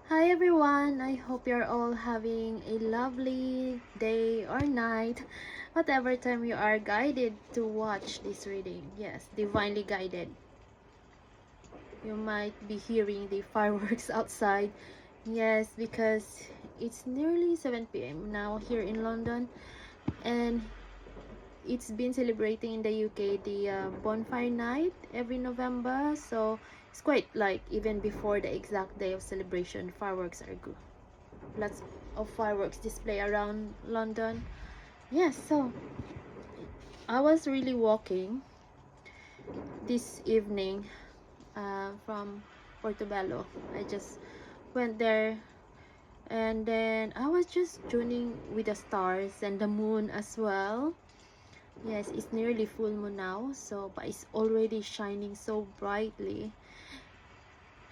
Hi everyone, I hope you're all having a lovely day or night, whatever time you are guided to watch this reading. Yes, divinely guided. You might be hearing the fireworks outside. Yes, because it's nearly 7 p.m. now here in London, and it's been celebrating in the UK the bonfire night every November, so it's quite like even before the exact day of celebration, fireworks are good. Lots of fireworks display around London. Yes, so I was really walking this evening from Portobello. I just went there, and then I was just tuning with the stars and the moon as well. Yes, it's nearly full moon now, so but it's already shining so brightly.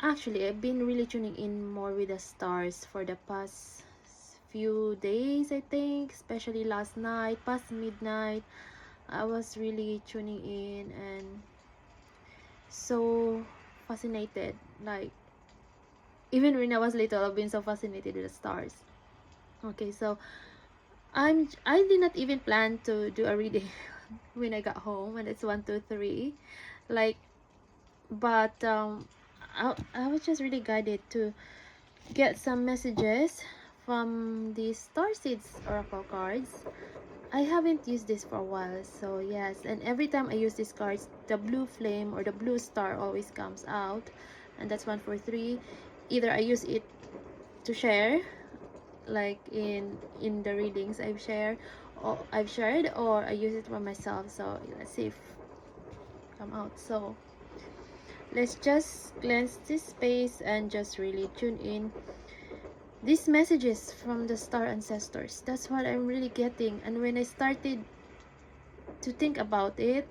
Actually, I've been really tuning in more with the stars for the past few days, I think, especially last night, past midnight. I was really tuning in and so fascinated. Like, even when I was little, I've been so fascinated with the stars. Okay, so I did not even plan to do a reading when I got home, and it's 1, 2, 3. Like, but I was just really guided to get some messages from the star seeds oracle cards. I haven't used this for a while, so yes, and every time I use these cards, the blue flame or the blue star always comes out, and that's 1, 4, 3. Either I use it to share, like in the readings I've shared, or I use it for myself. So let's see if come out. So let's just cleanse this space and just really tune in these messages from the star ancestors. That's what I'm really getting. And when I started to think about it,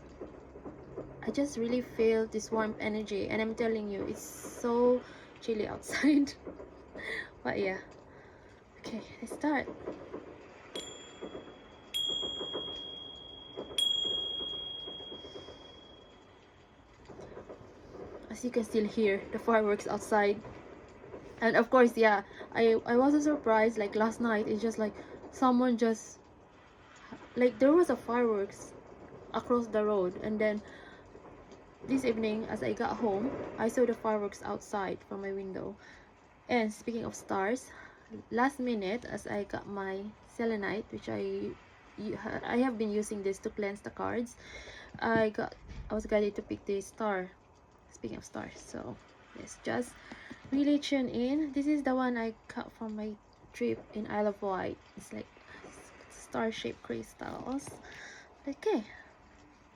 I just really feel this warm energy, and I'm telling you, it's so chilly outside. But yeah, okay, let's start. As you can still hear the fireworks outside, and of course, yeah, I wasn't surprised. Like last night, it's just like someone just like there was a fireworks across the road, and then this evening, as I got home, I saw the fireworks outside from my window. And speaking of stars, last minute, as I got my selenite, which I have been using this to cleanse the cards, I was guided to pick the star. Speaking of stars, so yes, just really tune in. This is the one I got from my trip in Isle of Wight. It's like star-shaped crystals. Okay,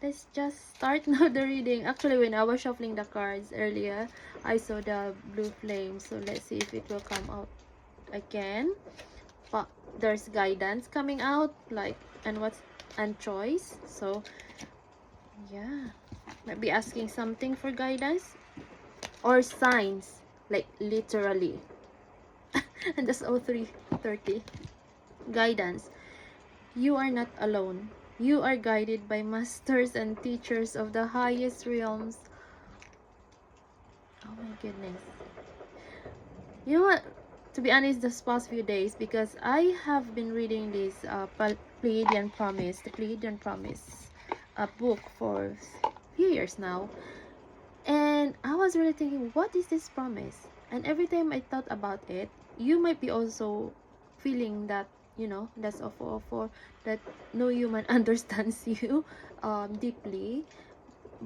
let's just start now the reading. Actually, when I was shuffling the cards earlier, I saw the blue flame. So let's see if it will come out again. But there's guidance coming out, like, and choice. So yeah, might be asking something for guidance or signs, like literally. And that's 0330. Guidance. You are not alone. You are guided by masters and teachers of the highest realms. Oh my goodness. You know what? To be honest, this past few days, because I have been reading this Pleiadian Promise, the Pleiadian Promise book for a few years now. And I was really thinking, what is this promise? And every time I thought about it, you might be also feeling that, that's for that no human understands you deeply.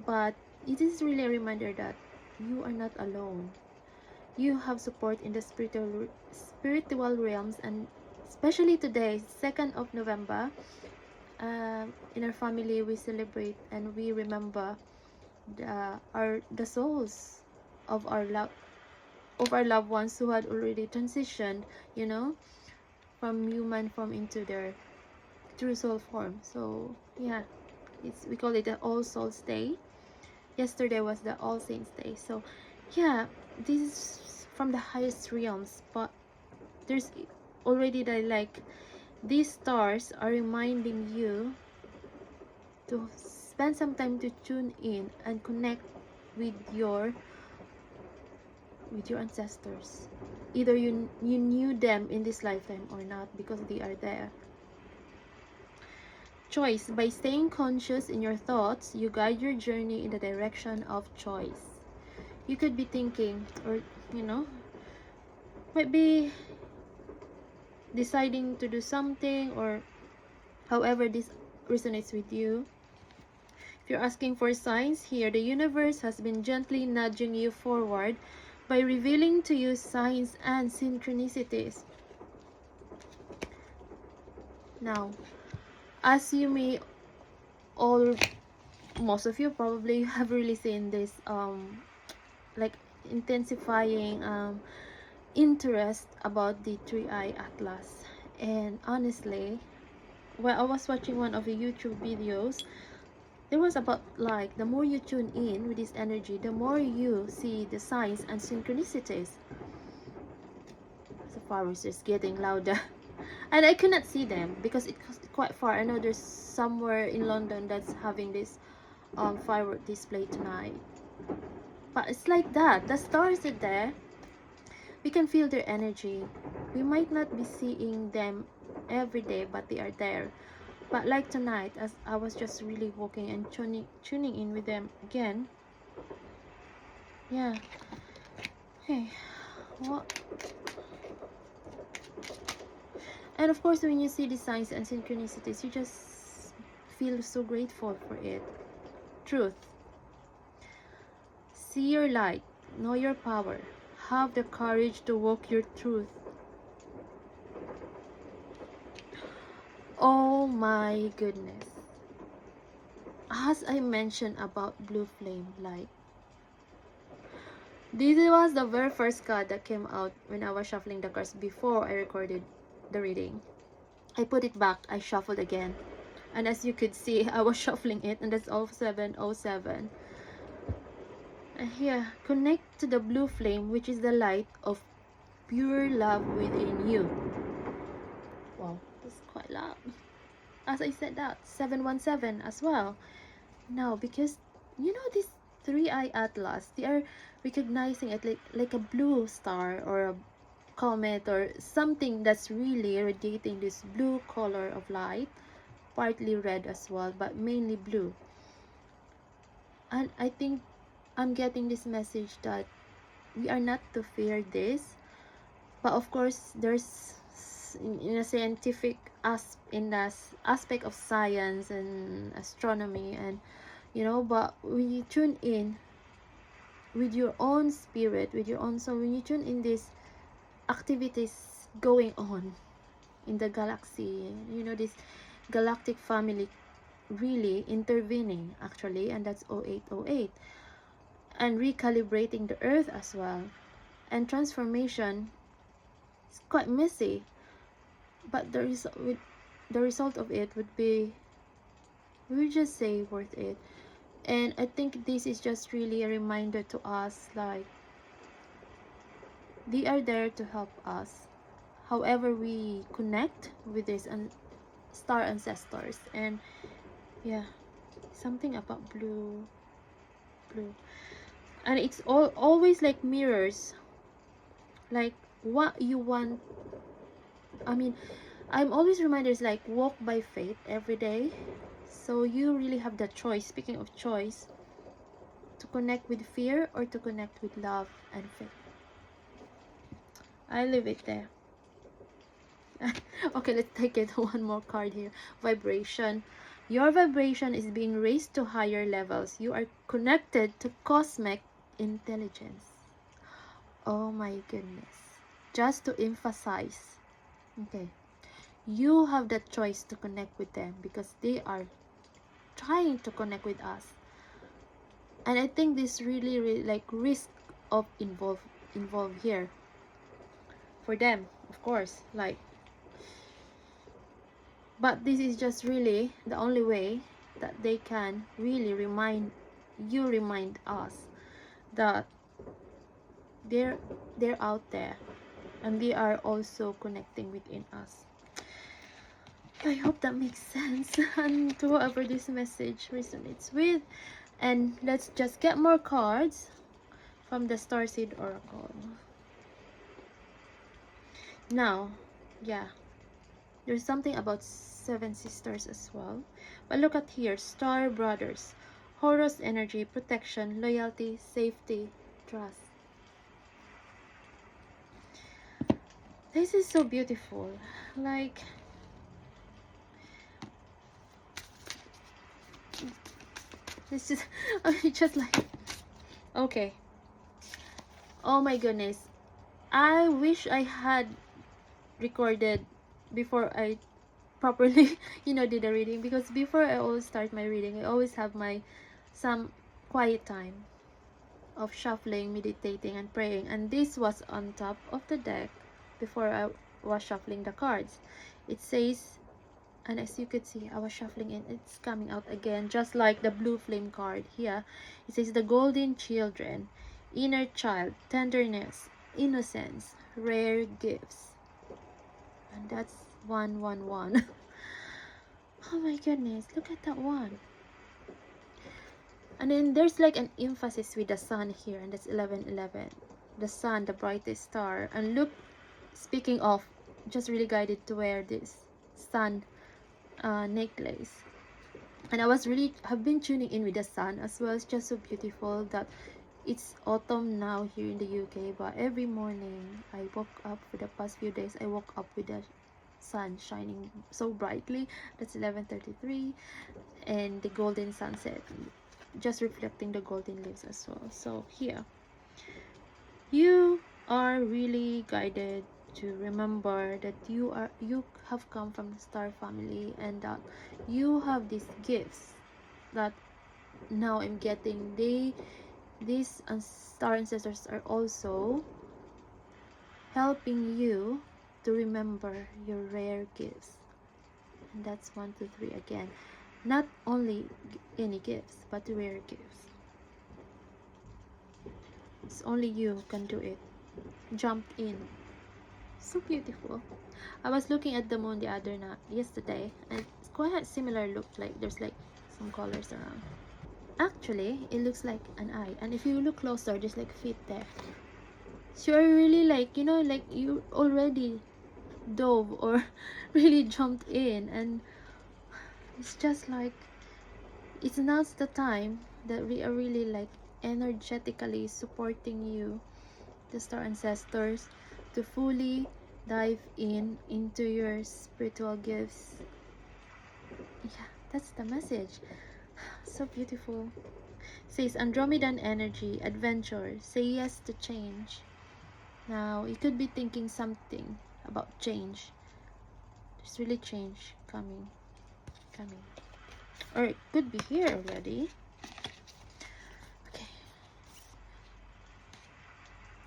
But it is really a reminder that you are not alone. You have support in the spiritual realms, and especially today, 2nd of November, in our family we celebrate and we remember the souls of our loved ones who had already transitioned, you know, from human form into their true soul form. So yeah, we call it the All Souls Day. Yesterday was the All Saints Day. So yeah, this is from the highest realms, but there's already the like these stars are reminding you to spend some time to tune in and connect with your with your ancestors. Either you knew them in this lifetime or not, because they are there. Choice. By staying conscious in your thoughts, you guide your journey in the direction of choice. You could be thinking, or might be deciding to do something, or however this resonates with you. If you're asking for signs here, the universe has been gently nudging you forward by revealing to you signs and synchronicities. Now, as you may all, most of you probably have really seen this like intensifying interest about the 3i Atlas. And honestly, while I was watching one of the YouTube videos, there was about like the more you tune in with this energy, the more you see the signs and synchronicities. The fireworks is getting louder. And I could not see them because it's quite far. I know there's somewhere in London that's having this firework display tonight. But it's like that. The stars are there. We can feel their energy. We might not be seeing them every day, but they are there. But like tonight, as I was just really walking and tuning in with them again. Yeah. Hey, what? And of course, when you see the signs and synchronicities, you just feel so grateful for it. Truth. See your light. Know your power. Have the courage to walk your truth. Oh my goodness. As I mentioned about blue flame light, this was the very first card that came out when I was shuffling the cards before I recorded the reading. I put it back, I shuffled again, and as you could see, I was shuffling it, and that's all 707. And here, connect to the blue flame, which is the light of pure love within you. Wow, that's quite loud. As I said that, 717 as well. Now, because you know this 3i Atlas, they are recognizing it like a blue star or a comet or something that's really radiating this blue color of light, partly red as well, but mainly blue. And I think I'm getting this message that we are not to fear this, but of course there's in a scientific in the aspect of science and astronomy, and but when you tune in with your own spirit, with your own soul, when you tune in these activities going on in the galaxy, this galactic family really intervening actually, and that's 0808, and recalibrating the earth as well, and transformation is quite messy, but the result of it would be, we just say, worth it. And I think this is just really a reminder to us, like they are there to help us however we connect with this and star ancestors. And yeah, something about blue, and it's always like mirrors, like what you want. I mean, I'm always reminders like walk by faith every day. So you really have the choice, speaking of choice, to connect with fear or to connect with love and faith. I leave it there. Okay, let's take it one more card here. Vibration. Your vibration is being raised to higher levels. You are connected to cosmic intelligence. Oh my goodness. Just to emphasize, okay, you have the choice to connect with them because they are trying to connect with us. And I think this really like risk of involve here for them, of course, like, but this is just really the only way that they can really remind us that they're out there and they are also connecting within us. I hope that makes sense and to whoever this message resonates with. And let's just get more cards from the Starseed Oracle. Now, yeah, there's something about Seven Sisters as well. But look at here, Star Brothers. Horus energy, protection, loyalty, safety, trust. This is so beautiful. Like, this is just like, okay. Oh my goodness. I wish I had recorded before I properly did a reading, because before I always start my reading, I always have some quiet time of shuffling, meditating, and praying, and this was on top of the deck before I was shuffling the cards. It says, and as you could see, I was shuffling it, it's coming out again, just like the blue flame card here. It says the golden children, inner child, tenderness, innocence, rare gifts, and that's 111. Oh my goodness, look at that one. And then there's like an emphasis with the sun here, and that's 1111. The sun, the brightest star. And look, speaking of, just really guided to wear this sun necklace. And have been tuning in with the sun as well. It's just so beautiful that it's autumn now here in the UK, but every morning I woke up, for the past few days I woke up with the sun shining so brightly. That's 11:33, and the golden sunset just reflecting the golden leaves as well. So here, you are really guided to remember that you have come from the star family, and that you have these gifts that now I'm getting. These star ancestors are also helping you to remember your rare gifts. And that's 123 again. Not only any gifts, but rare gifts. It's only you who can do it. Jump in. So beautiful. I was looking at the moon yesterday, and it's quite a similar look. Like there's like some colors around. Actually, it looks like an eye, and if you look closer, there's like feet there. So you're really like, like you already dove or really jumped in, and it's just like, it's not the time that we are really like energetically supporting you, the star ancestors, to fully dive into your spiritual gifts. Yeah, that's the message. So beautiful. Says Andromedan energy, adventure, say yes to change. Now you could be thinking something about change. There's really change coming. Or it could be here already. Okay.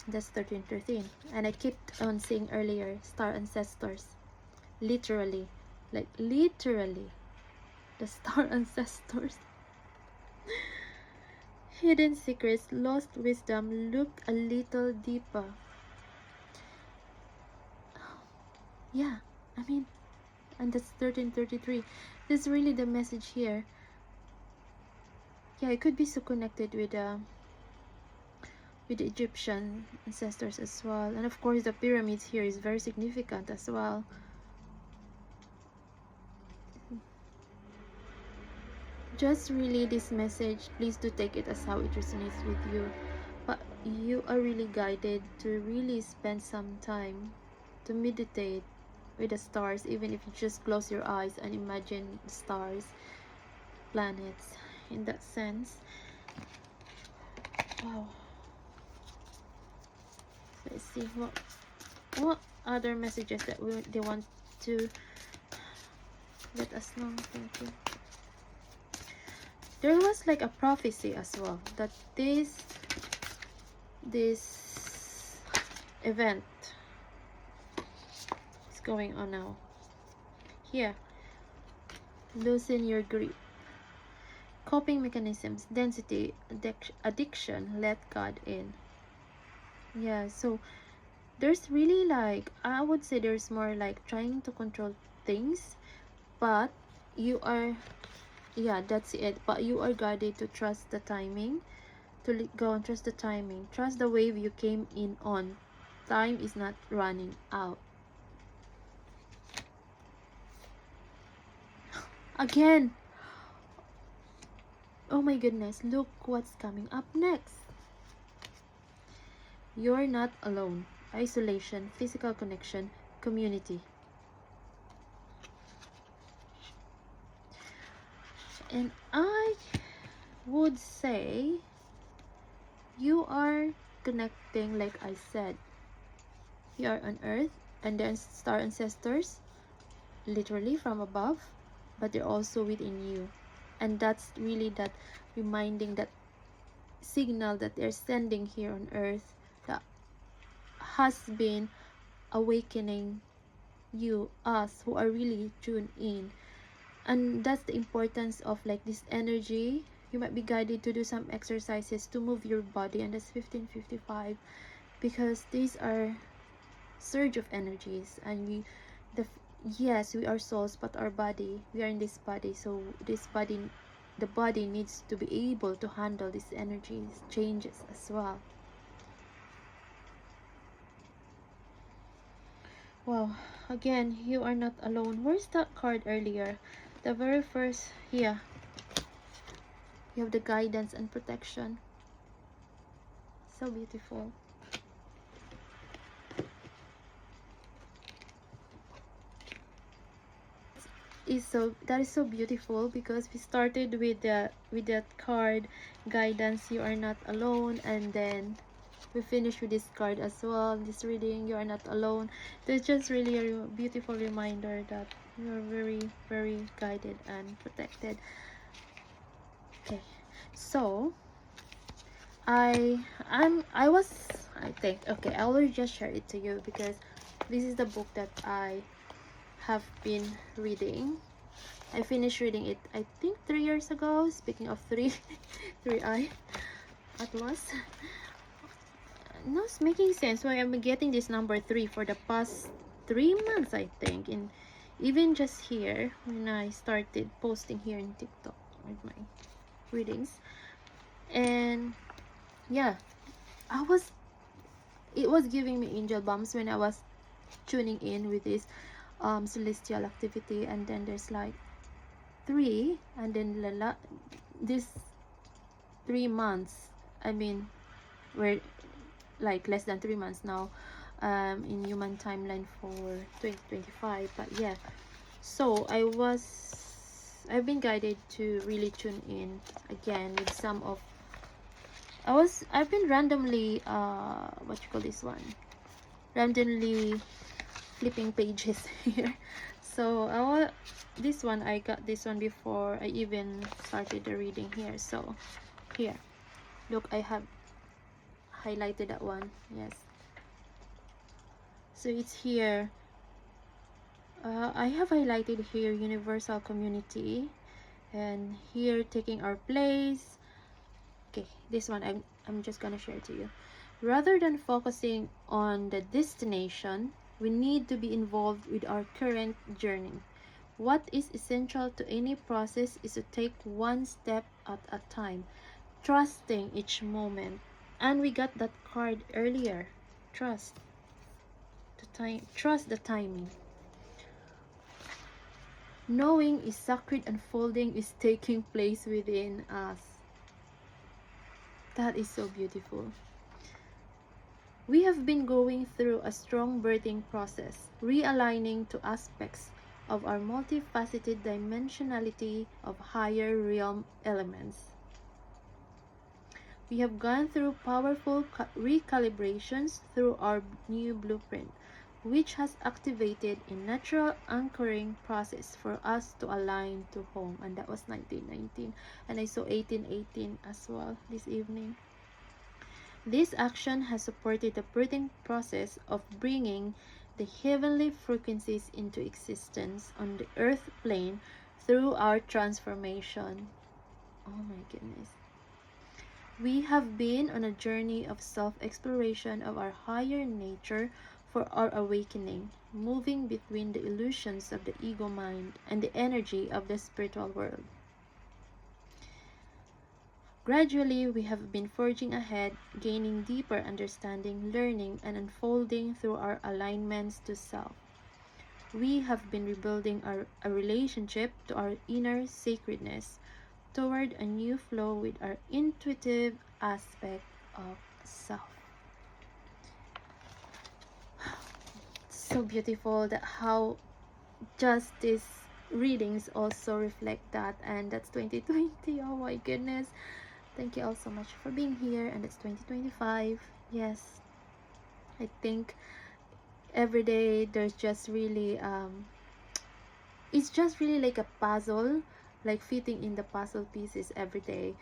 That's 1313. And I kept on saying earlier, star ancestors. Literally. Like literally. The star ancestors. Hidden secrets, lost wisdom, look a little deeper. Yeah, I mean, and that's 1333. This is really the message here. Yeah, it could be so connected with the Egyptian ancestors as well. And of course the pyramids here is very significant as well. Just really this message, please do take it as how it resonates with you. But you are really guided to really spend some time to meditate with the stars, even if you just close your eyes and imagine the stars, planets, in that sense. Wow. Let's see what other messages that they want to let us know. Thank you. There was like a prophecy as well that this event is going on now. Here, loosen your grip. Coping mechanisms, density, addiction, let God in. Yeah, so there's really like, I would say there's more like trying to control things, but you are, yeah, that's it. But you are guided to trust the timing, to let go and trust the timing. Trust the wave you came in on. Time is not running out. Again. Oh my goodness, look what's coming up next. You're not alone. Isolation, physical connection, community. And I would say you are connecting, like I said. You are on earth and then star ancestors, literally from above, but they're also within you. And that's really that reminding, that signal that they're sending here on earth, that has been awakening you, us who are really tuned in. And that's the importance of like this energy. You might be guided to do some exercises to move your body, and that's 1555, because these are surge of energies. And yes, we are souls, but our body, we are in this body, so this body, the body needs to be able to handle these energies changes as well. Wow, again, you are not alone. Where's that card earlier? The very first, here. You have the guidance and protection. So beautiful. That is so beautiful, because we started with that card, guidance, you are not alone, and then we finished with this card as well, this reading, you are not alone. It's just really a beautiful reminder that you are very, very guided and protected. Okay, so I think, okay, I will just share it to you, because this is the book that I have been reading. I finished reading it, I think 3 years ago. Speaking of three, I Atlas. No, it's making sense why I'm getting this number 3 for the past 3 months, I think. And even just here, when I started posting here in TikTok with my readings. And yeah, it was giving me angel bumps when I was tuning in with this celestial activity. And then there's like 3, and then this 3 months, I mean, we're like less than 3 months now in human timeline for 2025. But yeah, so I've been guided to really tune in again with some of I've been randomly what you call this one, randomly flipping pages here. So this one, I got this one before I even started the reading here. So here, look, I have highlighted that one. Yes, so it's here. I have highlighted here universal community, and here taking our place. Okay, this one I'm just gonna share to you. Rather than focusing on the destination, we need to be involved with our current journey. What is essential to any process is to take one step at a time, trusting each moment. And we got that card earlier. Trust the timing. Knowing is sacred, unfolding is taking place within us. That is so beautiful. We have been going through a strong birthing process, realigning to aspects of our multifaceted dimensionality of higher realm elements. We have gone through powerful recalibrations through our new blueprint, which has activated a natural anchoring process for us to align to home. And that was 1919. And I saw 1818 as well this evening. This action has supported the birthing process of bringing the heavenly frequencies into existence on the earth plane through our transformation. Oh my goodness. We have been on a journey of self-exploration of our higher nature for our awakening, moving between the illusions of the ego mind and the energy of the spiritual world. Gradually, we have been forging ahead, gaining deeper understanding, learning, and unfolding through our alignments to self. We have been rebuilding a relationship to our inner sacredness, toward a new flow with our intuitive aspect of self. So beautiful that how just these readings also reflect that, and that's 2020. Oh my goodness, thank you all so much for being here, and it's 2025. Yes, I think every day there's just really it's just really like a puzzle, like fitting in the puzzle pieces every day.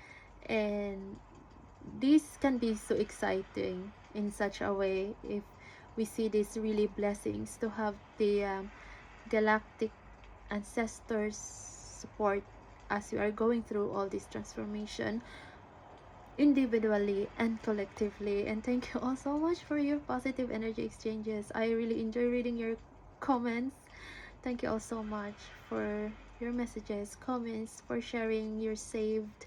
And this can be so exciting in such a way if we see these really blessings to have the galactic ancestors support as we are going through all this transformation individually and collectively. And thank you all so much for your positive energy exchanges. I really enjoy reading your comments. Thank you all so much for your messages, comments, for sharing your saved.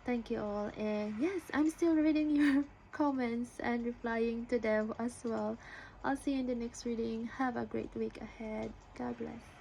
Thank you all. And yes, I'm still reading your comments and replying to them as well. I'll see you in the next reading. Have a great week ahead. God bless.